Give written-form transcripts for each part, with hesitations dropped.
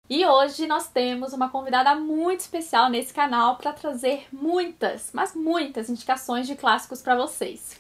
E hoje nós temos uma convidada muito especial nesse canal para trazer muitas, mas muitas indicações de clássicos para vocês.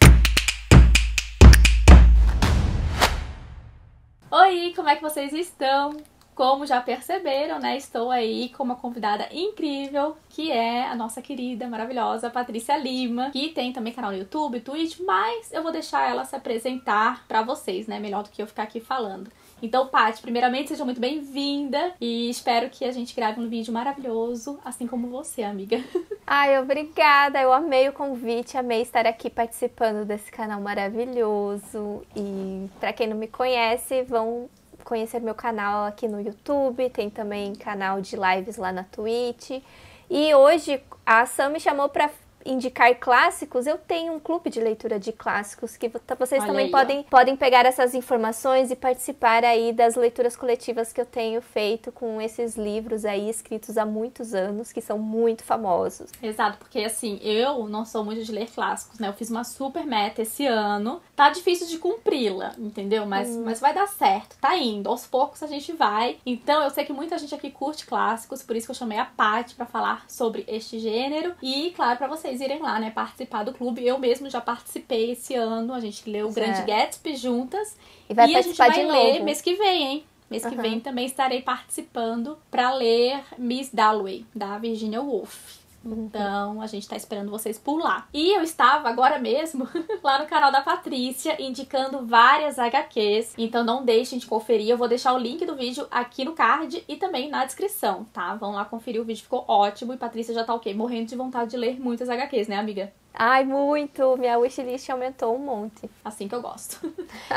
Oi, como é que vocês estão? Como já perceberam, né, estou aí com uma convidada incrível, que é a nossa querida, maravilhosa Patrícia Lima, que tem também canal no YouTube, Twitch, mas eu vou deixar ela se apresentar pra vocês, né, melhor do que eu ficar aqui falando. Então, Paty, primeiramente, seja muito bem-vinda e espero que a gente grave um vídeo maravilhoso, assim como você, amiga. Ai, obrigada, eu amei o convite, amei estar aqui participando desse canal maravilhoso. E pra quem não me conhece, vão conhecer meu canal aqui no YouTube, tem também canal de lives lá na Twitch. E hoje a Sam me chamou para indicar clássicos. Eu tenho um clube de leitura de clássicos que vocês Olha também aí, podem pegar essas informações e participar aí das leituras coletivas que eu tenho feito com esses livros aí escritos há muitos anos, que são muito famosos. Exato, porque assim, eu não sou muito de ler clássicos, né? Eu fiz uma super meta esse ano. Tá difícil de cumpri-la, entendeu? Mas vai dar certo, tá indo. Aos poucos a gente vai. Então eu sei que muita gente aqui curte clássicos, por isso que eu chamei a Paty pra falar sobre este gênero. E, claro, pra vocês irem lá, né, participar do clube. Eu mesmo já participei esse ano. A gente leu o Grande Gatsby juntas. E vai a gente vai de ler novo. mês que vem, hein? Mês que vem também estarei participando pra ler Miss Dalloway, da Virginia Woolf. Então, a gente tá esperando vocês por lá. E eu estava agora mesmo lá no canal da Patrícia, indicando várias HQs. Então não deixem de conferir. Eu vou deixar o link do vídeo aqui no card e também na descrição, tá? Vão lá conferir, o vídeo ficou ótimo. E Patrícia já tá o quê? Morrendo de vontade de ler muitas HQs, né, amiga? Ai, muito! Minha wishlist aumentou um monte. Assim que eu gosto.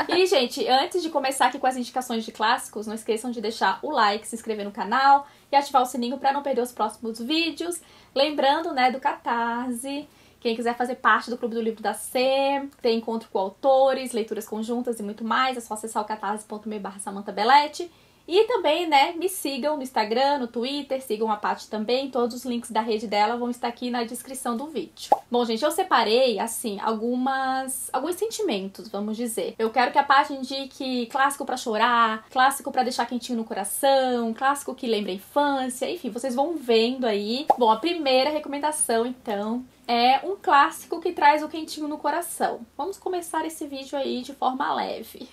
E, gente, antes de começar aqui com as indicações de clássicos, não esqueçam de deixar o like, se inscrever no canal e ativar o sininho para não perder os próximos vídeos. Lembrando, né, do Catarse. Quem quiser fazer parte do Clube do Livro da C, tem encontro com autores, leituras conjuntas e muito mais, é só acessar o catarse.me/SamanthaBelletti. E também, né, me sigam no Instagram, no Twitter, sigam a Paty também, todos os links da rede dela vão estar aqui na descrição do vídeo. Bom, gente, eu separei, assim, alguns sentimentos, vamos dizer. Eu quero que a Paty indique clássico pra chorar, clássico pra deixar quentinho no coração, clássico que lembra a infância, enfim, vocês vão vendo aí. Bom, a primeira recomendação, então, é um clássico que traz o quentinho no coração. Vamos começar esse vídeo aí de forma leve.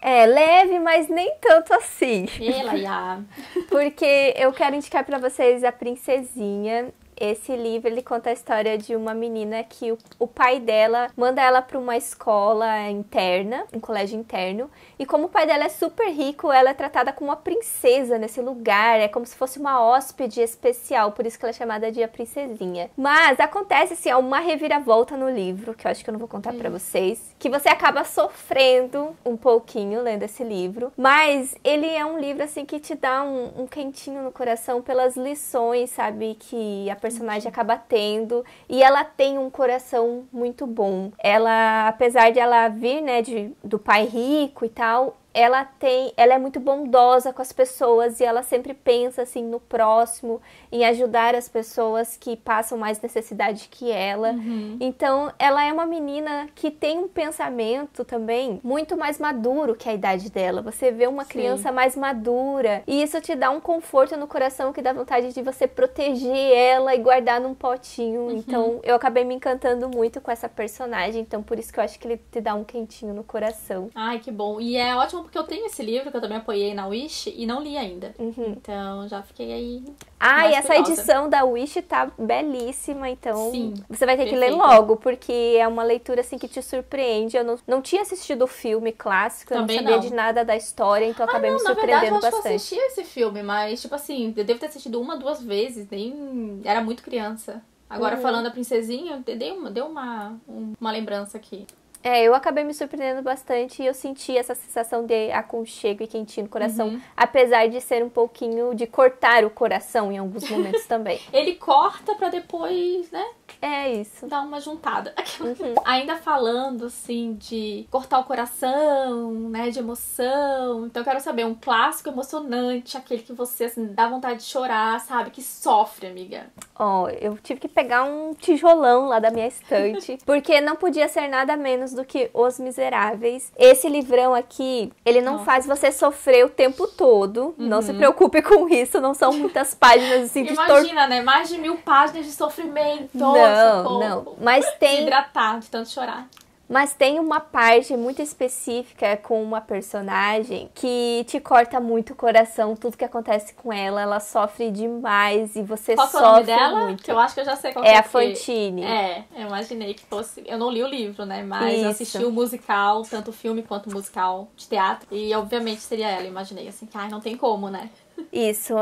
É, leve, mas nem tanto assim. Ela. Porque eu quero indicar pra vocês A Princesinha. Esse livro, ele conta a história de uma menina que o pai dela manda ela para uma escola interna, um colégio interno. E como o pai dela é super rico, ela é tratada como uma princesa nesse lugar. É como se fosse uma hóspede especial, por isso que ela é chamada de A Princesinha. Mas acontece, assim, uma reviravolta no livro, que eu acho que eu não vou contar pra vocês, que você acaba sofrendo um pouquinho lendo esse livro. Mas ele é um livro, assim, que te dá um quentinho no coração pelas lições, sabe, que a personagem acaba tendo, e ela tem um coração muito bom. Ela, apesar de ela vir, né, do pai rico e tal, ela é muito bondosa com as pessoas e ela sempre pensa assim no próximo, em ajudar as pessoas que passam mais necessidade que ela. Então, ela é uma menina que tem um pensamento também muito mais maduro que a idade dela. Você vê uma criança mais madura e isso te dá um conforto no coração que dá vontade de você proteger ela e guardar num potinho. Então, eu acabei me encantando muito com essa personagem, então por isso que eu acho que ele te dá um quentinho no coração. Ai, que bom. E é ótimo porque eu tenho esse livro que eu também apoiei na Wish e não li ainda. Então já fiquei aí. E essa edição da Wish tá belíssima, então você vai ter que ler perfeita. logo, porque é uma leitura assim que te surpreende. Eu não tinha assistido o filme clássico, Também eu não sabia não. de nada da história, então acabei me surpreendendo na verdade, eu acho bastante. que eu assisti esse filme, mas tipo assim, eu devo ter assistido 1, 2 vezes, nem era muito criança. Agora falando da princesinha, deu uma lembrança aqui. Eu acabei me surpreendendo bastante e eu senti essa sensação de aconchego e quentinho no coração, apesar de ser um pouquinho de cortar o coração em alguns momentos também. Ele corta pra depois, né, É isso. dar uma juntada. Ainda falando, assim, de cortar o coração, né, de emoção. Então eu quero saber, um clássico emocionante, aquele que você, assim, dá vontade de chorar, sabe, que sofre, amiga. Eu tive que pegar um tijolão lá da minha estante, porque não podia ser nada menos menos do que Os Miseráveis. Esse livrão aqui, ele não faz você sofrer o tempo todo. Não se preocupe com isso, não são muitas páginas assim de Imagina, né? Mais de 1000 páginas de sofrimento. Não. Mas tem... Desidratar de tanto chorar. Mas tem uma parte muito específica com uma personagem que te corta muito o coração, tudo que acontece com ela. Ela sofre demais e você qual sofre é o nome dela? muito. Que eu acho que eu já sei qual é. É a Fantine. Eu imaginei que fosse... Eu não li o livro, né? Mas Isso. eu assisti o musical, tanto o filme quanto o musical de teatro. E obviamente seria ela, eu imaginei assim. Que, não tem como, né? Isso,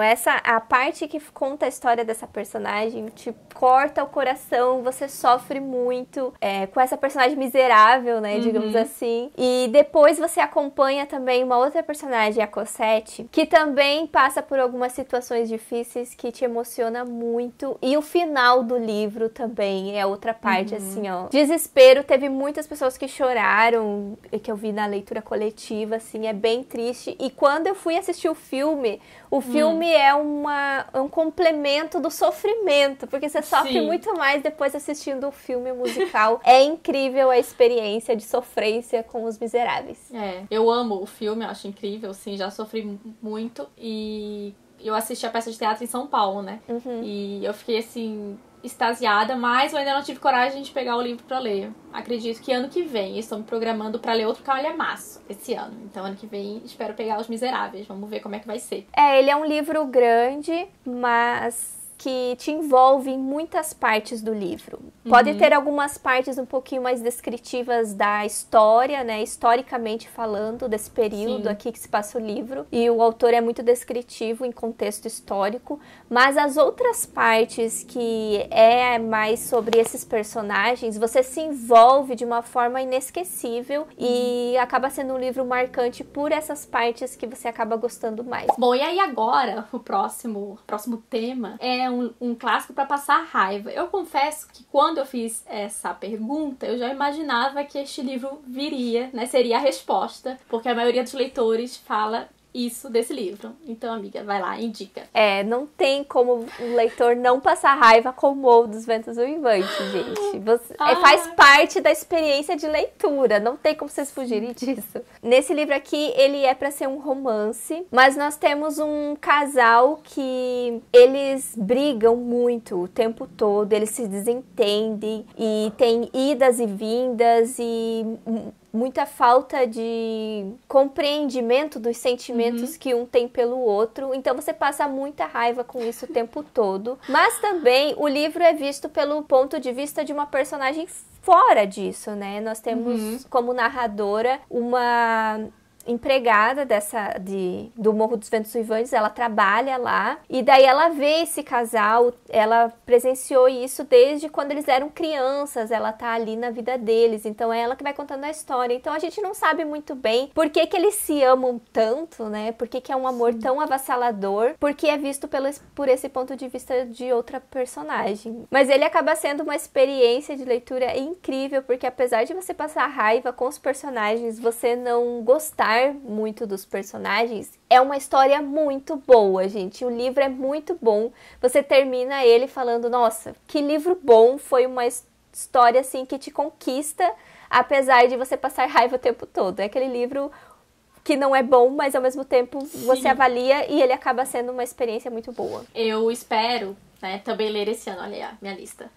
a parte que conta a história dessa personagem te corta o coração, você sofre muito com essa personagem miserável, né, digamos assim. E depois você acompanha também uma outra personagem, a Cosette, que também passa por algumas situações difíceis que te emociona muito. E o final do livro também é outra parte, assim, ó. Desespero, teve muitas pessoas que choraram, que eu vi na leitura coletiva, assim, é bem triste. E quando eu fui assistir o filme é um complemento do sofrimento, porque você sofre muito mais depois assistindo o filme musical. É incrível a experiência de sofrência com Os Miseráveis. Eu amo o filme, eu acho incrível, sim, já sofri muito e eu assisti a peça de teatro em São Paulo, né? E eu fiquei assim... extasiada, mas eu ainda não tive coragem de pegar o livro pra ler. Acredito que ano que vem, estou me programando pra ler outro calhamaço esse ano. Então ano que vem espero pegar Os Miseráveis, vamos ver como é que vai ser. Ele é um livro grande, mas que te envolve em muitas partes do livro. Pode ter algumas partes um pouquinho mais descritivas da história, né? Historicamente falando, desse período aqui que se passa o livro. E o autor é muito descritivo em contexto histórico. Mas as outras partes que é mais sobre esses personagens, você se envolve de uma forma inesquecível e acaba sendo um livro marcante por essas partes que você acaba gostando mais. Bom, e aí agora, o próximo tema é um clássico para passar raiva. Eu confesso que quando eu fiz essa pergunta, eu já imaginava que este livro viria, né? Seria a resposta, porque a maioria dos leitores fala isso desse livro. Então, amiga, vai lá, indica. Não tem como o leitor não passar raiva com o Morro dos Ventos Uivantes, gente. Faz parte da experiência de leitura, não tem como vocês fugirem disso. Nesse livro aqui, ele é pra ser um romance, mas nós temos um casal que eles brigam muito o tempo todo, eles se desentendem e tem idas e vindas e muita falta de compreendimento dos sentimentos que um tem pelo outro. Então você passa muita raiva com isso o tempo todo. Mas também o livro é visto pelo ponto de vista de uma personagem fora disso, né? Nós temos como narradora uma empregada do Morro dos Ventos Uivantes, ela trabalha lá, e daí ela vê esse casal, ela presenciou isso desde quando eles eram crianças, ela tá ali na vida deles, então é ela que vai contando a história. Então a gente não sabe muito bem por que eles se amam tanto, né? Por que é um amor tão avassalador, porque é visto por esse ponto de vista de outra personagem. Mas ele acaba sendo uma experiência de leitura incrível, porque apesar de você passar raiva com os personagens, você não gostar muito dos personagens, é uma história muito boa, gente. O livro é muito bom. Você termina ele falando, nossa, que livro bom, foi uma história assim que te conquista, apesar de você passar raiva o tempo todo. É aquele livro que não é bom, mas ao mesmo tempo você avalia e ele acaba sendo uma experiência muito boa. Eu espero, né, também ler esse ano, olha aí a minha lista.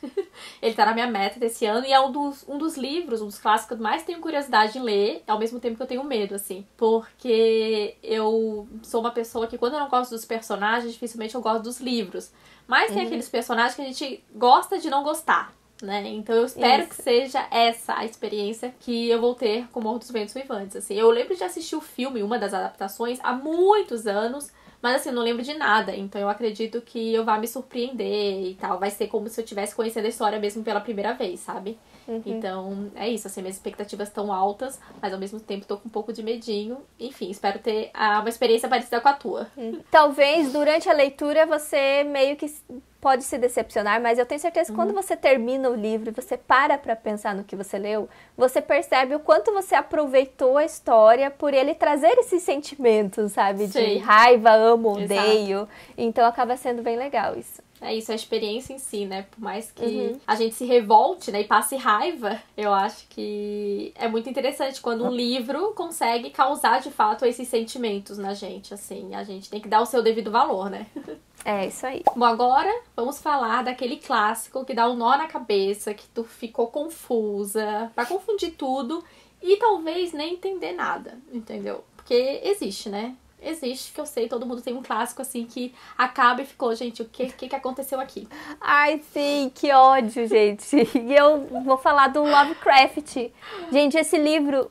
Ele tá na minha meta desse ano e é um dos livros, um dos clássicos que eu mais tenho curiosidade em ler, ao mesmo tempo que eu tenho medo, assim. Porque eu sou uma pessoa que quando eu não gosto dos personagens, dificilmente eu gosto dos livros. Mas tem aqueles personagens que a gente gosta de não gostar, né? Então eu espero que seja essa a experiência que eu vou ter com Morro dos Ventos Uivantes, assim. Eu lembro de assistir o filme, uma das adaptações, há muitos anos, mas assim, não lembro de nada. Então eu acredito que eu vá me surpreender e tal. Vai ser como se eu estivesse conhecendo a história mesmo pela primeira vez, sabe? Então é isso, assim, minhas expectativas estão altas, mas ao mesmo tempo tô com um pouco de medinho. Enfim, espero ter uma experiência parecida com a tua. Talvez durante a leitura você meio que pode se decepcionar, mas eu tenho certeza que quando você termina o livro e você para pra pensar no que você leu, você percebe o quanto você aproveitou a história por ele trazer esses sentimentos, sabe? De raiva, amo, odeio. Então acaba sendo bem legal isso. É isso, a experiência em si, né? Por mais que a gente se revolte, né, e passe raiva, eu acho que é muito interessante quando um livro consegue causar, de fato, esses sentimentos na gente, assim. A gente tem que dar o seu devido valor, né? É isso aí. Bom, agora vamos falar daquele clássico que dá um nó na cabeça, que tu ficou confusa, vai confundir tudo e talvez nem entender nada, entendeu? Porque existe, né? Existe, que eu sei, todo mundo tem um clássico assim que acaba e ficou, gente, o que aconteceu aqui? Ai, sim, que ódio, gente. E eu vou falar do Lovecraft. Gente, esse livro,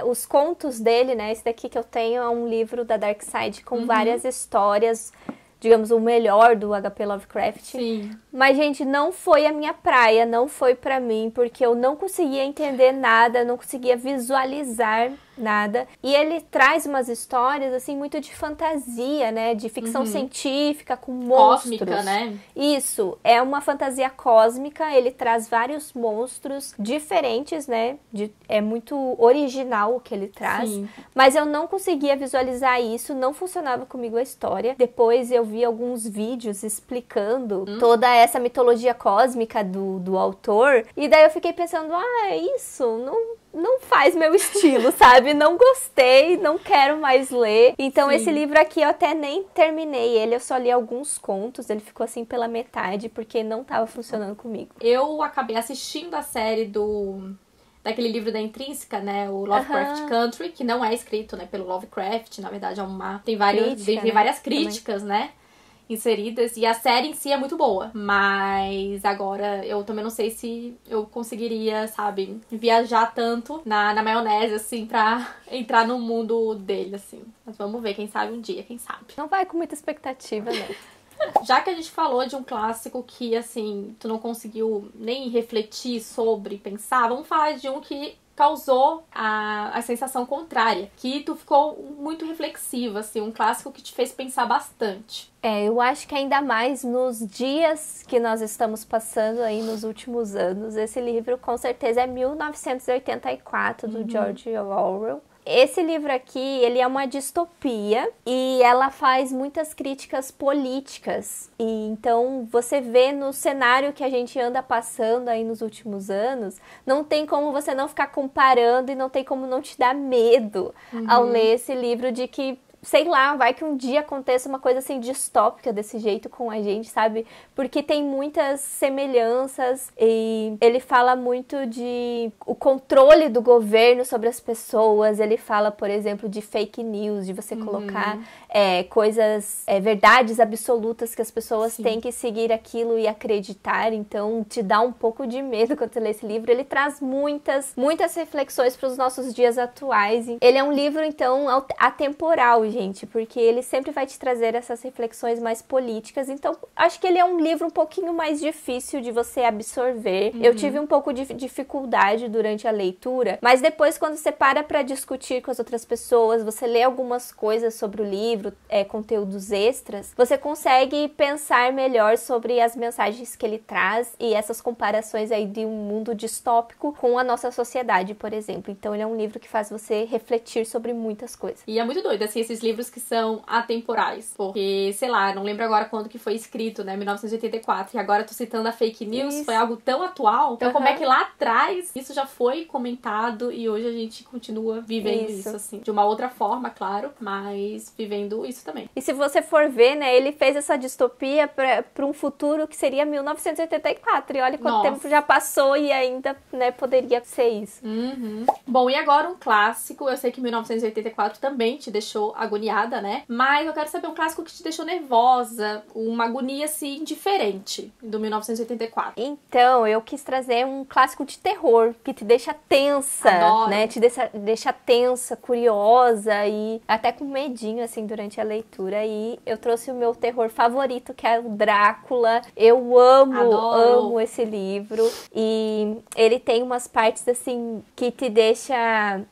os contos dele, né? Esse daqui que eu tenho é um livro da Dark Side com várias histórias, digamos, o melhor do HP Lovecraft. Sim. Mas, gente, não foi a minha praia, não foi pra mim, porque eu não conseguia entender nada, não conseguia visualizar nada. E ele traz umas histórias, assim, muito de fantasia, né? De ficção científica, com monstros. Cósmica, né? Isso, é uma fantasia cósmica, ele traz vários monstros diferentes, né? É muito original o que ele traz. Sim. Mas eu não conseguia visualizar isso, não funcionava comigo a história. Depois eu vi alguns vídeos explicando toda essa mitologia cósmica do autor. E daí eu fiquei pensando, isso não faz meu estilo, sabe? Não gostei, não quero mais ler. Então esse livro aqui eu até nem terminei ele, eu só li alguns contos, ele ficou assim pela metade, porque não tava funcionando comigo. Eu acabei assistindo a série daquele livro da Intrínseca, né, o Lovecraft Country, que não é escrito, né, pelo Lovecraft, na verdade tem várias críticas, né, inseridas, e a série em si é muito boa, mas agora eu também não sei se eu conseguiria, sabe, viajar tanto na maionese, assim, pra entrar no mundo dele, assim. Mas vamos ver, quem sabe um dia, quem sabe. Não vai com muita expectativa, não. Já que a gente falou de um clássico que, assim, tu não conseguiu nem refletir sobre, pensar, vamos falar de um que causou a sensação contrária, que tu ficou muito reflexiva, assim, um clássico que te fez pensar bastante. Eu acho que ainda mais nos dias que nós estamos passando aí nos últimos anos, esse livro com certeza é 1984, do George Orwell. Esse livro aqui, ele é uma distopia e ela faz muitas críticas políticas. E então, você vê no cenário que a gente anda passando aí nos últimos anos, não tem como você não ficar comparando e não tem como não te dar medo ao ler esse livro de que, sei lá, vai que um dia aconteça uma coisa assim distópica desse jeito com a gente, sabe? Porque tem muitas semelhanças e ele fala muito de o controle do governo sobre as pessoas. Ele fala, por exemplo, de fake news, de você colocar coisas, verdades absolutas que as pessoas têm que seguir aquilo e acreditar. Então, te dá um pouco de medo quando você lê esse livro. Ele traz muitas reflexões para os nossos dias atuais. Ele é um livro, então, atemporal, gente, porque ele sempre vai te trazer essas reflexões mais políticas. Então, acho que ele é um livro um pouquinho mais difícil de você absorver. Eu tive um pouco de dificuldade durante a leitura, mas depois, quando você para discutir com as outras pessoas, você lê algumas coisas sobre o livro, conteúdos extras, você consegue pensar melhor sobre as mensagens que ele traz e essas comparações aí de um mundo distópico com a nossa sociedade, por exemplo. Então, ele é um livro que faz você refletir sobre muitas coisas. E é muito doido, assim, esses livros que são atemporais. Porque, sei lá, não lembro agora quando que foi escrito, né? 1984. E agora eu tô citando a fake news. Foi algo tão atual. Então, como é que lá atrás isso já foi comentado e hoje a gente continua vivendo isso assim. De uma outra forma, claro, mas vivendo isso também. E se você for ver, né? Ele fez essa distopia pra um futuro que seria 1984. E olha quanto tempo já passou e ainda, né, poderia ser isso. Bom, e agora um clássico. Eu sei que 1984 também te deixou agoniada, né? Mas eu quero saber um clássico que te deixou nervosa, uma agonia, assim, diferente do 1984. Então, eu quis trazer um clássico de terror, que te deixa tensa, Adoro. né? Te deixa tensa, curiosa e até com medinho, assim, durante a leitura. E eu trouxe o meu terror favorito, que é o Drácula. Eu amo esse livro. E ele tem umas partes, assim, que te deixa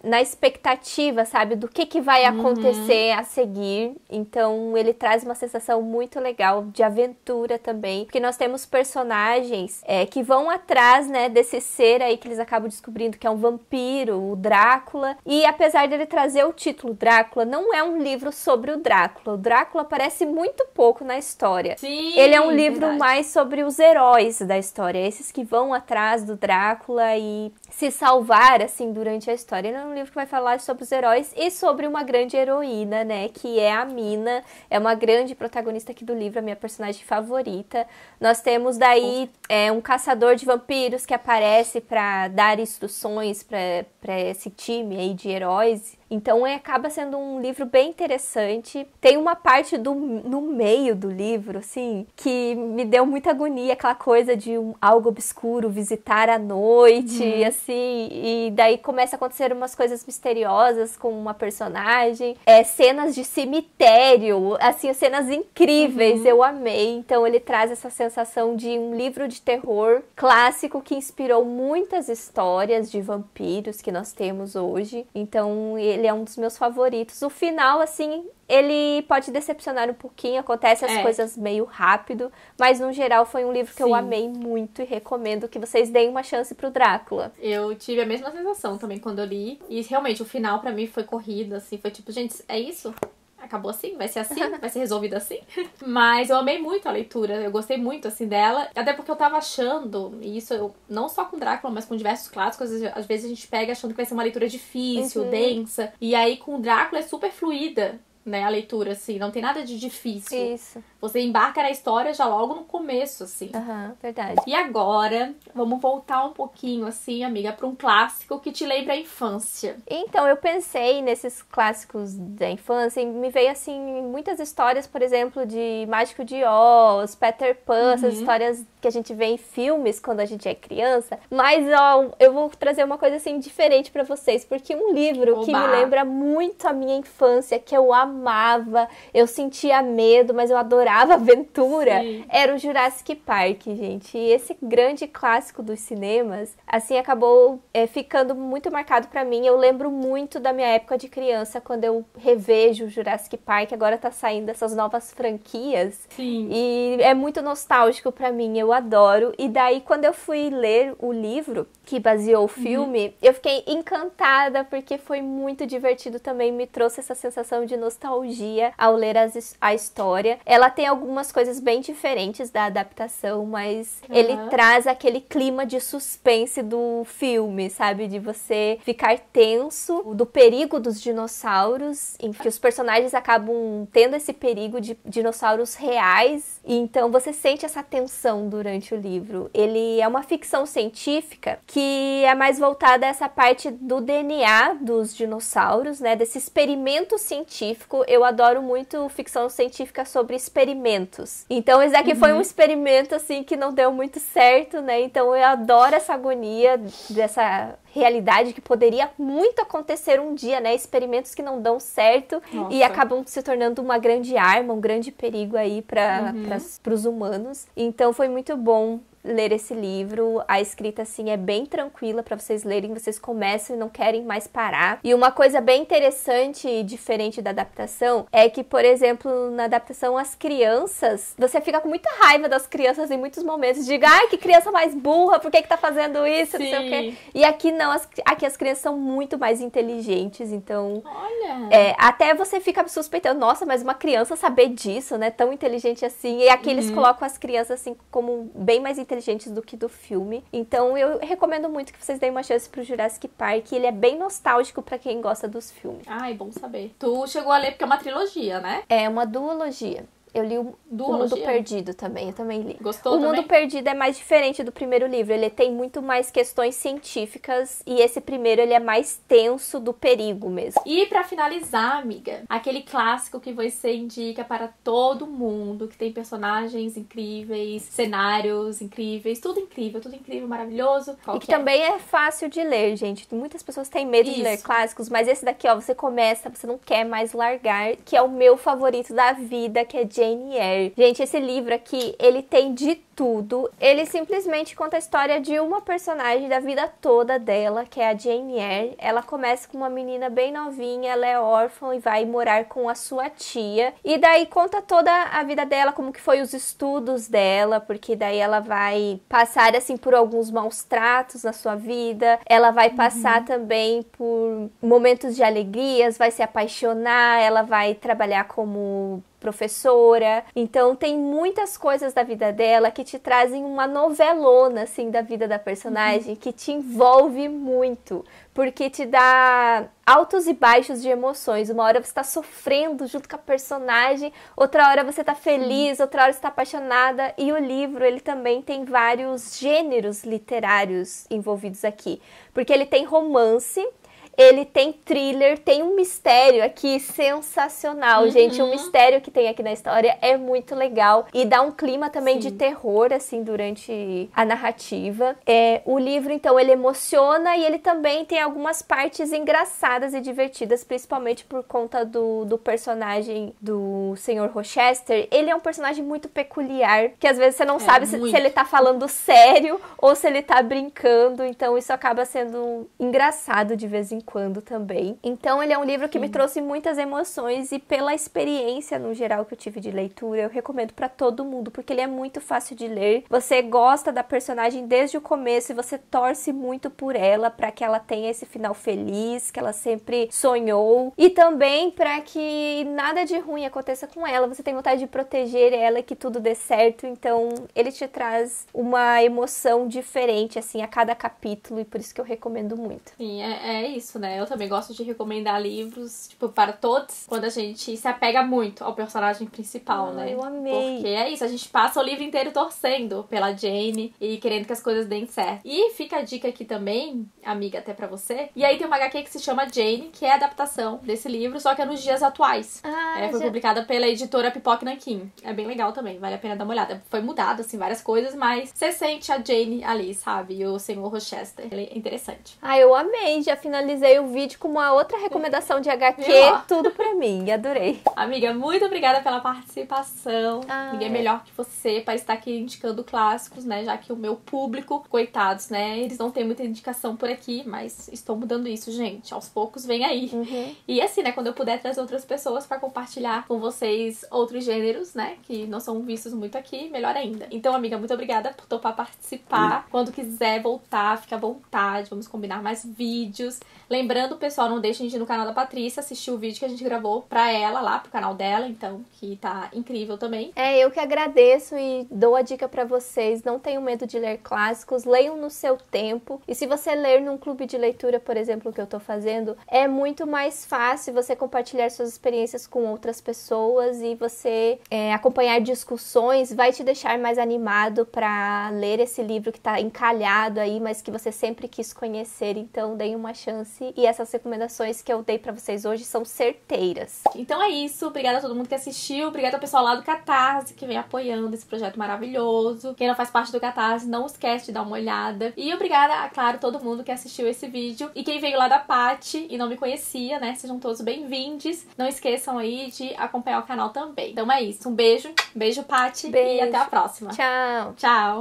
na expectativa, sabe? Do que vai acontecer você a seguir. Então ele traz uma sensação muito legal de aventura também, porque nós temos personagens que vão atrás, né, desse ser aí que eles acabam descobrindo que é um vampiro, o Drácula. E apesar dele trazer o título Drácula, não é um livro sobre o Drácula. O Drácula aparece muito pouco na história. Sim, ele é um livro verdade. mais sobre os heróis da história, esses que vão atrás do Drácula e se salvar, assim, durante a história. Ele é um livro que vai falar sobre os heróis e sobre uma grande heroína, né, que é a Mina. É uma grande protagonista aqui do livro, a minha personagem favorita. Nós temos daí um caçador de vampiros que aparece para dar instruções para esse time aí de heróis. Então acaba sendo um livro bem interessante. Tem uma parte no meio do livro, assim, que me deu muita agonia, aquela coisa de algo obscuro visitar à noite, assim, e daí começa a acontecer umas coisas misteriosas com uma personagem. Cenas de cemitério, assim, cenas incríveis, eu amei. Então ele traz essa sensação de um livro de terror clássico que inspirou muitas histórias de vampiros que nós temos hoje. Então ele é um dos meus favoritos. O final, assim, ele pode decepcionar um pouquinho, acontece as coisas meio rápido, mas no geral foi um livro que eu amei muito e recomendo que vocês deem uma chance pro Drácula. Eu tive a mesma sensação também quando eu li, e realmente o final pra mim foi corrido, assim, foi tipo, gente, é isso? Acabou assim? Vai ser assim? Vai ser resolvido assim? Mas eu amei muito a leitura, eu gostei muito, assim, dela. Até porque eu tava achando, e isso eu, não só com Drácula, mas com diversos clássicos, às vezes a gente pega achando que vai ser uma leitura difícil, densa. E aí com o Drácula é super fluida, né, a leitura, assim, não tem nada de difícil. Isso. Você embarca na história já logo no começo, assim. Verdade. E agora, vamos voltar um pouquinho, assim, amiga, pra um clássico que te lembra a infância. Então, eu pensei nesses clássicos da infância e me veio, assim, muitas histórias, por exemplo, de Mágico de Oz, Peter Pan, essas histórias que a gente vê em filmes quando a gente é criança. Mas, ó, eu vou trazer uma coisa, assim, diferente pra vocês, porque um livro que me lembra muito a minha infância, que eu amava, eu sentia medo, mas eu adorava aventura, era o Jurassic Park, gente. E esse grande clássico dos cinemas, assim, acabou ficando muito marcado pra mim. Eu lembro muito da minha época de criança, quando eu revejo o Jurassic Park, agora tá saindo essas novas franquias. Sim. E é muito nostálgico pra mim, eu adoro. E daí, quando eu fui ler o livro que baseou o filme, eu fiquei encantada, porque foi muito divertido também, me trouxe essa sensação de nostalgia ao ler a história. Ela tem algumas coisas bem diferentes da adaptação, mas ele traz aquele clima de suspense do filme, sabe? De você ficar tenso, do perigo dos dinossauros, em que os personagens acabam tendo esse perigo de dinossauros reais, e então você sente essa tensão durante o livro. Ele é uma ficção científica que é mais voltada a essa parte do DNA dos dinossauros, né? Desse experimento científico. Eu adoro muito ficção científica sobre experimentos. Então, esse daqui foi um experimento, assim, que não deu muito certo, né? Então, eu adoro essa agonia dessa realidade que poderia muito acontecer um dia, né? Experimentos que não dão certo e acabam se tornando uma grande arma, um grande perigo aí para os humanos. Então, foi muito bom ler esse livro. A escrita, assim, é bem tranquila para vocês lerem, vocês começam e não querem mais parar. E uma coisa bem interessante e diferente da adaptação é que, por exemplo, na adaptação, as crianças, você fica com muita raiva das crianças em muitos momentos, diga, ai, que criança mais burra, por que tá fazendo isso, não sei o quê. E aqui não, aqui as crianças são muito mais inteligentes, então... Olha! Até você fica suspeitando, nossa, mas uma criança saber disso, né, tão inteligente assim, e aqui eles colocam as crianças, assim, como bem mais inteligentes do que do filme. Então eu recomendo muito que vocês deem uma chance pro Jurassic Park. Ele é bem nostálgico pra quem gosta dos filmes. Ai, bom saber. Tu chegou a ler porque é uma trilogia, né? É uma duologia. Eu li o Mundo Perdido também, eu também li. Gostou também? O Mundo Perdido é mais diferente do primeiro livro, ele tem muito mais questões científicas e esse primeiro ele é mais tenso do perigo mesmo. E pra finalizar, amiga, aquele clássico que você indica para todo mundo, que tem personagens incríveis, cenários incríveis, tudo incrível, maravilhoso. Qual que também é fácil de ler, gente. Muitas pessoas têm medo de ler clássicos, mas esse daqui, ó, você começa, você não quer mais largar, que é o meu favorito da vida, que é Jane Eyre. Gente, esse livro aqui, ele tem de tudo. Ele simplesmente conta a história de uma personagem da vida toda dela, que é a Jane Eyre. Ela começa com uma menina bem novinha, ela é órfã e vai morar com a sua tia. E daí conta toda a vida dela, como que foi os estudos dela, porque daí ela vai passar, assim, por alguns maus tratos na sua vida. Ela vai passar também por momentos de alegrias, vai se apaixonar, ela vai trabalhar como professora. Então tem muitas coisas da vida dela que te trazem uma novelona, assim, da vida da personagem, que te envolve muito, porque te dá altos e baixos de emoções. Uma hora você tá sofrendo junto com a personagem, outra hora você tá feliz, outra hora você tá apaixonada. E o livro, ele também tem vários gêneros literários envolvidos aqui, porque ele tem romance, ele tem thriller, tem um mistério aqui sensacional, gente. O mistério que tem aqui na história é muito legal e dá um clima também de terror, assim, durante a narrativa. O livro, então, ele emociona e ele também tem algumas partes engraçadas e divertidas, principalmente por conta do personagem do Sr. Rochester. Ele é um personagem muito peculiar, que às vezes você não sabe se ele tá falando sério ou se ele tá brincando, então isso acaba sendo engraçado de vez em quando também. Então ele é um livro que me trouxe muitas emoções e pela experiência no geral que eu tive de leitura, eu recomendo pra todo mundo, porque ele é muito fácil de ler. Você gosta da personagem desde o começo e você torce muito por ela, pra que ela tenha esse final feliz, que ela sempre sonhou, e também pra que nada de ruim aconteça com ela. Você tem vontade de proteger ela e que tudo dê certo, então ele te traz uma emoção diferente, assim, a cada capítulo, e por isso que eu recomendo muito. Sim, é isso, né? Eu também gosto de recomendar livros, tipo, para todos, quando a gente se apega muito ao personagem principal, né? Eu amei. Porque é isso, a gente passa o livro inteiro torcendo pela Jane e querendo que as coisas deem certo. E fica a dica aqui também, amiga, até pra você. E aí tem uma HQ que se chama Jane, que é a adaptação desse livro, só que é nos dias atuais. Foi publicada pela editora Pipoca Nanquim. É bem legal também, vale a pena dar uma olhada. Foi mudado, assim, várias coisas, mas você sente a Jane ali, sabe? E o Sr. Rochester. Ele é interessante. Eu amei, já finalizei o vídeo com uma outra recomendação de HQ, tudo pra mim, adorei. Amiga, muito obrigada pela participação. Ninguém melhor que você para estar aqui indicando clássicos, né? Já que o meu público, coitados, né? Eles não têm muita indicação por aqui, mas estou mudando isso, gente. Aos poucos vem aí. E assim, né? Quando eu puder trazer outras pessoas para compartilhar com vocês outros gêneros, né? Que não são vistos muito aqui, melhor ainda. Então, amiga, muito obrigada por topar participar. Quando quiser voltar, fica à vontade. Vamos combinar mais vídeos. Lembrando, pessoal, não deixem de ir no canal da Patrícia assistir o vídeo que a gente gravou pra ela, lá pro canal dela, então, que tá incrível também. Eu que agradeço e dou a dica pra vocês, não tenham medo de ler clássicos, leiam no seu tempo. E se você ler num clube de leitura, por exemplo, o que eu tô fazendo, é muito mais fácil você compartilhar suas experiências com outras pessoas e você acompanhar discussões, vai te deixar mais animado pra ler esse livro que tá encalhado aí, mas que você sempre quis conhecer. Então, deem uma chance. E essas recomendações que eu dei pra vocês hoje são certeiras. Então é isso. Obrigada a todo mundo que assistiu. Obrigada ao pessoal lá do Catarse que vem apoiando esse projeto maravilhoso. Quem não faz parte do Catarse, não esquece de dar uma olhada. E obrigada, claro, todo mundo que assistiu esse vídeo. E quem veio lá da Paty e não me conhecia, né? Sejam todos bem-vindos. Não esqueçam aí de acompanhar o canal também. Então é isso. Um beijo. Beijo, Paty. Beijo. E até a próxima. Tchau. Tchau.